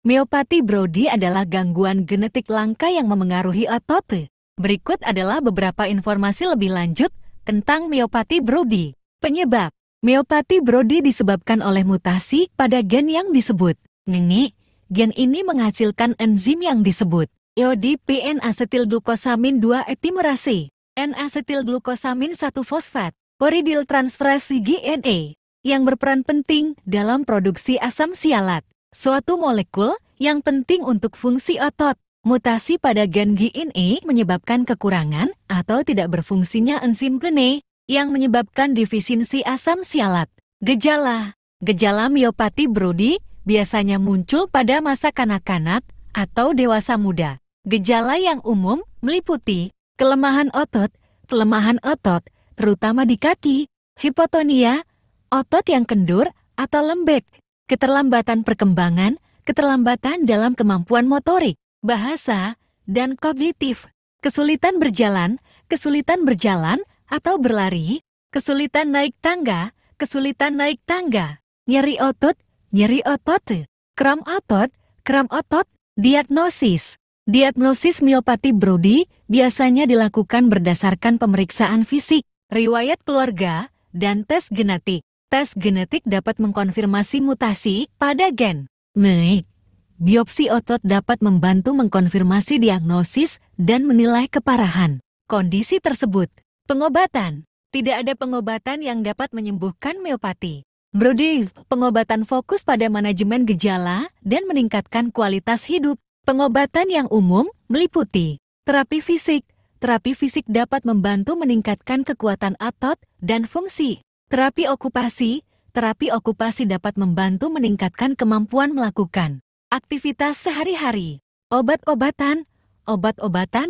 Myopathy Brody adalah gangguan genetik langka yang memengaruhi otot. Berikut adalah beberapa informasi lebih lanjut tentang myopathy Brody. Penyebab myopathy Brody disebabkan oleh mutasi pada gen yang disebut NENI. Gen ini menghasilkan enzim yang disebut EODP N-asetilglukosamin 2 epimerase, N-asetilglukosamin 1 fosfat, puridyl transferase GNA, yang berperan penting dalam produksi asam sialat, suatu molekul yang penting untuk fungsi otot. Mutasi pada gen GNA menyebabkan kekurangan atau tidak berfungsinya enzim GNA yang menyebabkan defisiensi asam sialat. Gejala myopathy Brody biasanya muncul pada masa kanak-kanak atau dewasa muda. Gejala yang umum meliputi kelemahan otot, terutama di kaki, hipotonia, otot yang kendur atau lembek, keterlambatan perkembangan, keterlambatan dalam kemampuan motorik, bahasa, dan kognitif, kesulitan berjalan atau berlari, kesulitan naik tangga, nyeri otot, kram otot, Diagnosis myopathy Brody biasanya dilakukan berdasarkan pemeriksaan fisik, riwayat keluarga, dan tes genetik. Tes genetik dapat mengkonfirmasi mutasi pada gen MENI. Biopsi otot dapat membantu mengkonfirmasi diagnosis dan menilai keparahan kondisi tersebut. Pengobatan. Tidak ada pengobatan yang dapat menyembuhkan myopathy Brody. Pengobatan fokus pada manajemen gejala dan meningkatkan kualitas hidup. Pengobatan yang umum meliputi terapi fisik. Terapi fisik dapat membantu meningkatkan kekuatan otot dan fungsi. Terapi okupasi dapat membantu meningkatkan kemampuan melakukan aktivitas sehari-hari. Obat-obatan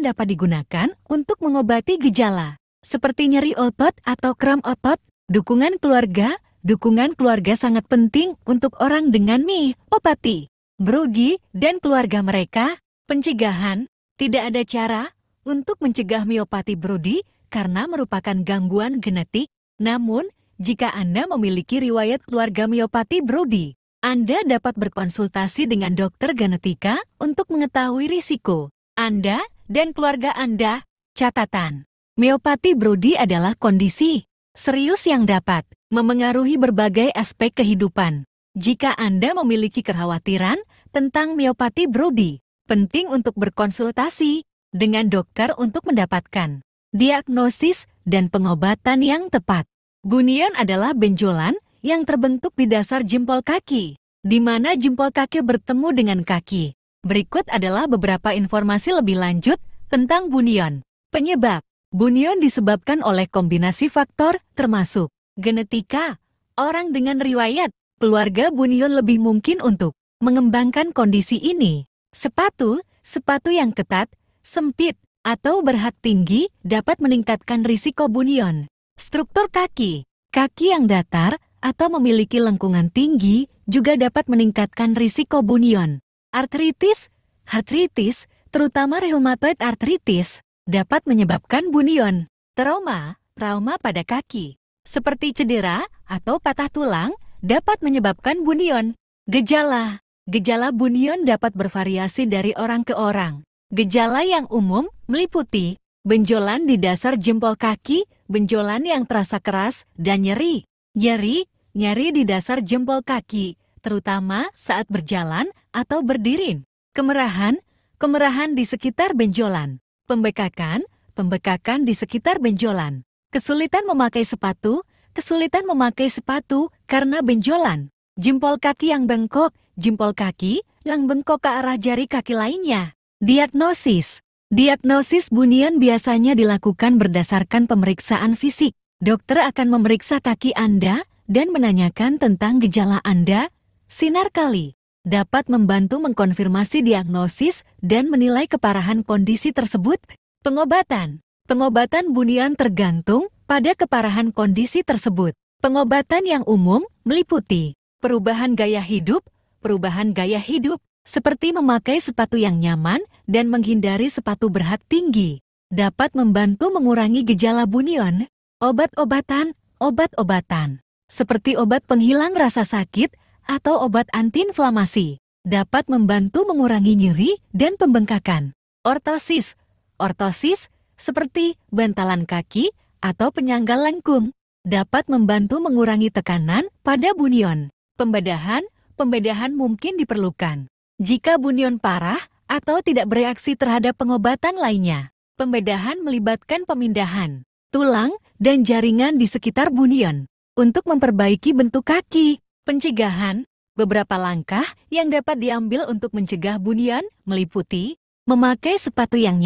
dapat digunakan untuk mengobati gejala seperti nyeri otot atau kram otot. Dukungan keluarga sangat penting untuk orang dengan myopathy Brody dan keluarga mereka. Pencegahan. Tidak ada cara untuk mencegah myopathy Brody karena merupakan gangguan genetik. Namun, jika Anda memiliki riwayat keluarga myopathy Brody, Anda dapat berkonsultasi dengan dokter genetika untuk mengetahui risiko Anda dan keluarga Anda. Catatan. Myopathy Brody adalah kondisi serius yang dapat memengaruhi berbagai aspek kehidupan. Jika Anda memiliki kekhawatiran tentang myopathy Brody, penting untuk berkonsultasi dengan dokter untuk mendapatkan diagnosis dan pengobatan yang tepat. Bunion adalah benjolan yang terbentuk di dasar jempol kaki, di mana jempol kaki bertemu dengan kaki. Berikut adalah beberapa informasi lebih lanjut tentang bunion. Penyebab. Bunion disebabkan oleh kombinasi faktor termasuk genetika. Orang dengan riwayat keluarga bunion lebih mungkin untuk mengembangkan kondisi ini. Sepatu yang ketat, sempit, atau berhak tinggi dapat meningkatkan risiko bunion. Struktur kaki yang datar atau memiliki lengkungan tinggi juga dapat meningkatkan risiko bunion. Artritis, terutama rheumatoid arthritis, dapat menyebabkan bunion. Trauma pada kaki, seperti cedera atau patah tulang, dapat menyebabkan bunion. Gejala bunion dapat bervariasi dari orang ke orang. Gejala yang umum meliputi benjolan di dasar jempol kaki, benjolan yang terasa keras, dan nyeri. Nyeri di dasar jempol kaki, terutama saat berjalan atau berdiri. Kemerahan di sekitar benjolan. Pembekakan di sekitar benjolan. Kesulitan memakai sepatu karena benjolan. Jempol kaki yang bengkok ke arah jari kaki lainnya. Diagnosis bunion biasanya dilakukan berdasarkan pemeriksaan fisik. Dokter akan memeriksa kaki Anda dan menanyakan tentang gejala Anda. Sinar kali dapat membantu mengkonfirmasi diagnosis dan menilai keparahan kondisi tersebut. Pengobatan bunion tergantung pada keparahan kondisi tersebut. Pengobatan yang umum meliputi perubahan gaya hidup, seperti memakai sepatu yang nyaman dan menghindari sepatu berhak tinggi, dapat membantu mengurangi gejala bunion. Obat-obatan, seperti obat penghilang rasa sakit atau obat antiinflamasi, dapat membantu mengurangi nyeri dan pembengkakan. Ortosis. Ortosis, seperti bantalan kaki atau penyangga lengkung, dapat membantu mengurangi tekanan pada bunion. Pembedahan. Pembedahan mungkin diperlukan jika bunion parah atau tidak bereaksi terhadap pengobatan lainnya. Pembedahan melibatkan pemindahan tulang dan jaringan di sekitar bunion untuk memperbaiki bentuk kaki. Pencegahan. Beberapa langkah yang dapat diambil untuk mencegah bunion meliputi memakai sepatu yang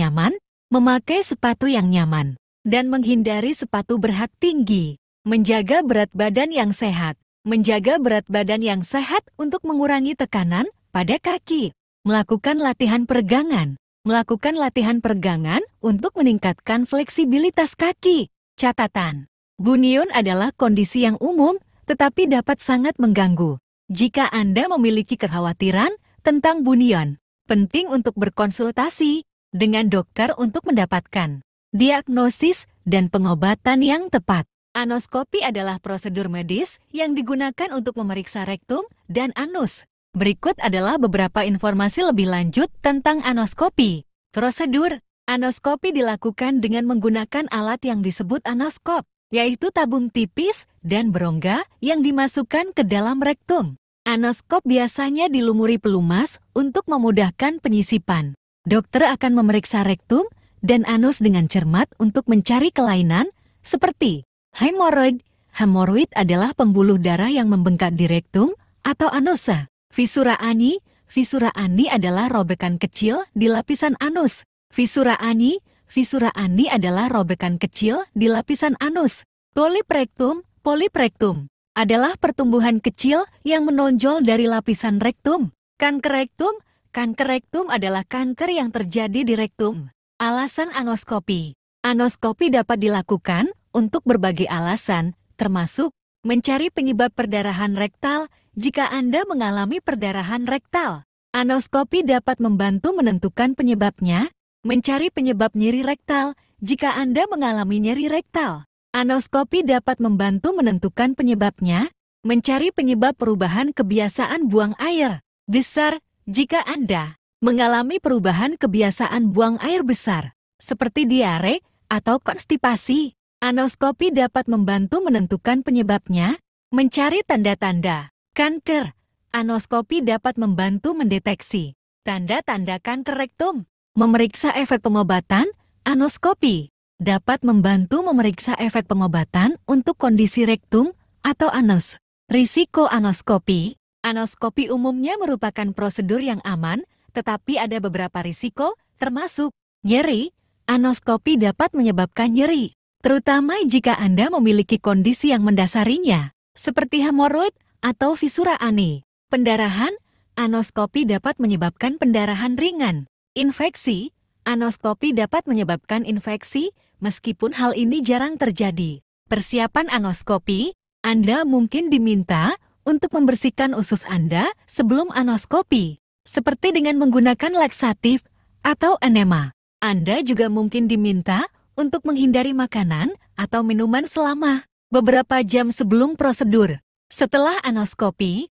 nyaman, dan menghindari sepatu berhak tinggi. Menjaga berat badan yang sehat. Menjaga berat badan yang sehat untuk mengurangi tekanan pada kaki. Melakukan latihan peregangan. Melakukan latihan peregangan untuk meningkatkan fleksibilitas kaki. Catatan. Bunion adalah kondisi yang umum, tetapi dapat sangat mengganggu. Jika Anda memiliki kekhawatiran tentang bunion, penting untuk berkonsultasi dengan dokter untuk mendapatkan diagnosis dan pengobatan yang tepat. Anoskopi adalah prosedur medis yang digunakan untuk memeriksa rektum dan anus. Berikut adalah beberapa informasi lebih lanjut tentang anoskopi. Prosedur. Anoskopi dilakukan dengan menggunakan alat yang disebut anoskop, yaitu tabung tipis dan berongga yang dimasukkan ke dalam rektum. Anoskop biasanya dilumuri pelumas untuk memudahkan penyisipan. Dokter akan memeriksa rektum dan anus dengan cermat untuk mencari kelainan seperti hemoroid. Hemoroid adalah pembuluh darah yang membengkak di rektum atau anusa. Fisura ani. Fisura ani adalah robekan kecil di lapisan anus. Fisura ani. Fisura ani adalah robekan kecil di lapisan anus. Polip rektum. Polip rektum adalah pertumbuhan kecil yang menonjol dari lapisan rektum. Kanker rektum. Kanker rektum adalah kanker yang terjadi di rektum. Alasan anoskopi. Anoskopi dapat dilakukan untuk berbagai alasan, termasuk mencari penyebab perdarahan rektal jika Anda mengalami perdarahan rektal. Anoskopi dapat membantu menentukan penyebabnya, mencari penyebab nyeri rektal jika Anda mengalami nyeri rektal. Anoskopi dapat membantu menentukan penyebabnya, mencari penyebab perubahan kebiasaan buang air besar jika Anda mengalami perubahan kebiasaan buang air besar, seperti diare atau konstipasi. Anoskopi dapat membantu menentukan penyebabnya, mencari tanda-tanda kanker. Anoskopi dapat membantu mendeteksi tanda-tanda kanker rektum. Memeriksa efek pengobatan. Anoskopi dapat membantu memeriksa efek pengobatan untuk kondisi rektum atau anus. Risiko anoskopi. Anoskopi umumnya merupakan prosedur yang aman, tetapi ada beberapa risiko, termasuk nyeri. Anoskopi dapat menyebabkan nyeri, terutama jika Anda memiliki kondisi yang mendasarinya, seperti hemoroid atau fisura ani. Pendarahan. Anoskopi dapat menyebabkan pendarahan ringan. Infeksi. Anoskopi dapat menyebabkan infeksi, meskipun hal ini jarang terjadi. Persiapan anoskopi. Anda mungkin diminta untuk membersihkan usus Anda sebelum anoskopi, seperti dengan menggunakan laksatif atau enema. Anda juga mungkin diminta untuk menghindari makanan atau minuman selama beberapa jam sebelum prosedur. Setelah anoskopi,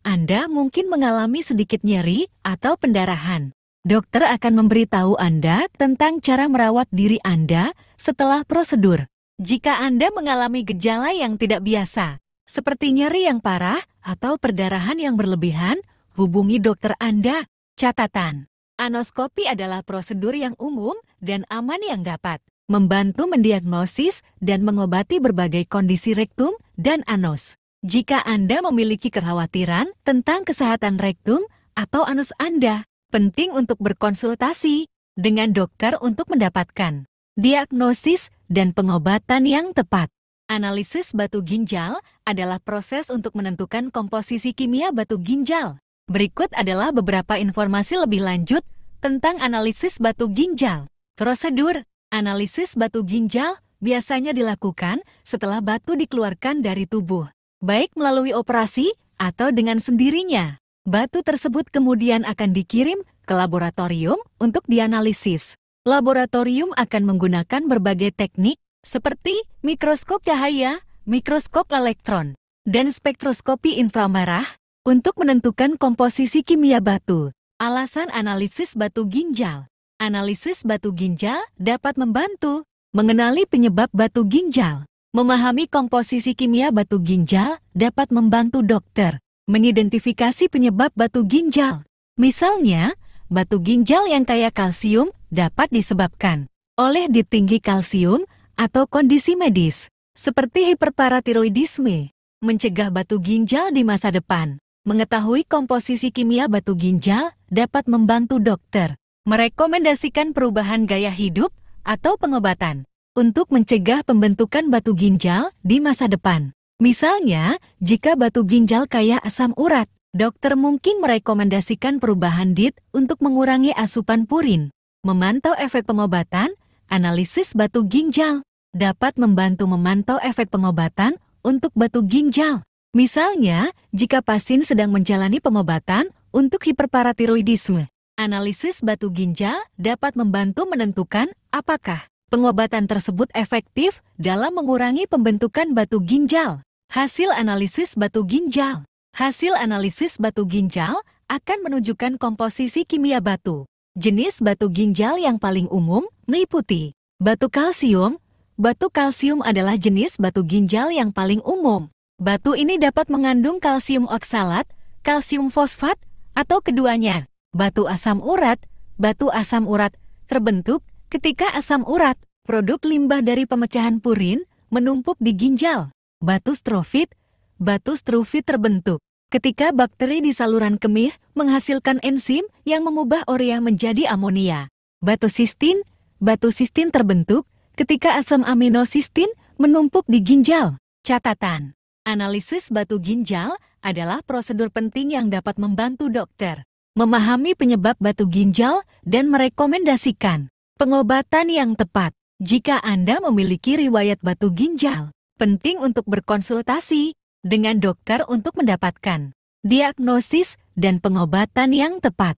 Anda mungkin mengalami sedikit nyeri atau pendarahan. Dokter akan memberitahu Anda tentang cara merawat diri Anda setelah prosedur. Jika Anda mengalami gejala yang tidak biasa, seperti nyeri yang parah atau perdarahan yang berlebihan, hubungi dokter Anda. Catatan. Anoskopi adalah prosedur yang umum dan aman yang dapat membantu mendiagnosis dan mengobati berbagai kondisi rektum dan anus. Jika Anda memiliki kekhawatiran tentang kesehatan rektum atau anus Anda, penting untuk berkonsultasi dengan dokter untuk mendapatkan diagnosis dan pengobatan yang tepat. Analisis batu ginjal adalah proses untuk menentukan komposisi kimia batu ginjal. Berikut adalah beberapa informasi lebih lanjut tentang analisis batu ginjal. Prosedur. Analisis batu ginjal biasanya dilakukan setelah batu dikeluarkan dari tubuh, baik melalui operasi atau dengan sendirinya. Batu tersebut kemudian akan dikirim ke laboratorium untuk dianalisis. Laboratorium akan menggunakan berbagai teknik seperti mikroskop cahaya, mikroskop elektron, dan spektroskopi inframerah Untuk menentukan komposisi kimia batu. Alasan analisis batu ginjal. Analisis batu ginjal dapat membantu mengenali penyebab batu ginjal. Memahami komposisi kimia batu ginjal dapat membantu dokter mengidentifikasi penyebab batu ginjal. Misalnya, batu ginjal yang kaya kalsium dapat disebabkan oleh tinggi kalsium atau kondisi medis, seperti hiperparatiroidisme. Mencegah batu ginjal di masa depan. Mengetahui komposisi kimia batu ginjal dapat membantu dokter merekomendasikan perubahan gaya hidup atau pengobatan untuk mencegah pembentukan batu ginjal di masa depan. Misalnya, jika batu ginjal kaya asam urat, dokter mungkin merekomendasikan perubahan diet untuk mengurangi asupan purin. Memantau efek pengobatan. Analisis batu ginjal dapat membantu memantau efek pengobatan untuk batu ginjal. Misalnya, jika pasien sedang menjalani pengobatan untuk hiperparatiroidisme, analisis batu ginjal dapat membantu menentukan apakah pengobatan tersebut efektif dalam mengurangi pembentukan batu ginjal. Hasil analisis batu ginjal. Hasil analisis batu ginjal akan menunjukkan komposisi kimia batu. Jenis batu ginjal yang paling umum meliputi batu kalsium. Batu kalsium adalah jenis batu ginjal yang paling umum. Batu ini dapat mengandung kalsium oksalat, kalsium fosfat, atau keduanya. Batu asam urat. Batu asam urat terbentuk ketika asam urat, produk limbah dari pemecahan purin, menumpuk di ginjal. Batu strofit. Batu strofit terbentuk ketika bakteri di saluran kemih menghasilkan enzim yang mengubah urea menjadi amonia. Batu sistin. Batu sistin terbentuk ketika asam amino sistin menumpuk di ginjal. Catatan. Analisis batu ginjal adalah prosedur penting yang dapat membantu dokter memahami penyebab batu ginjal dan merekomendasikan pengobatan yang tepat. Jika Anda memiliki riwayat batu ginjal, penting untuk berkonsultasi dengan dokter untuk mendapatkan diagnosis dan pengobatan yang tepat.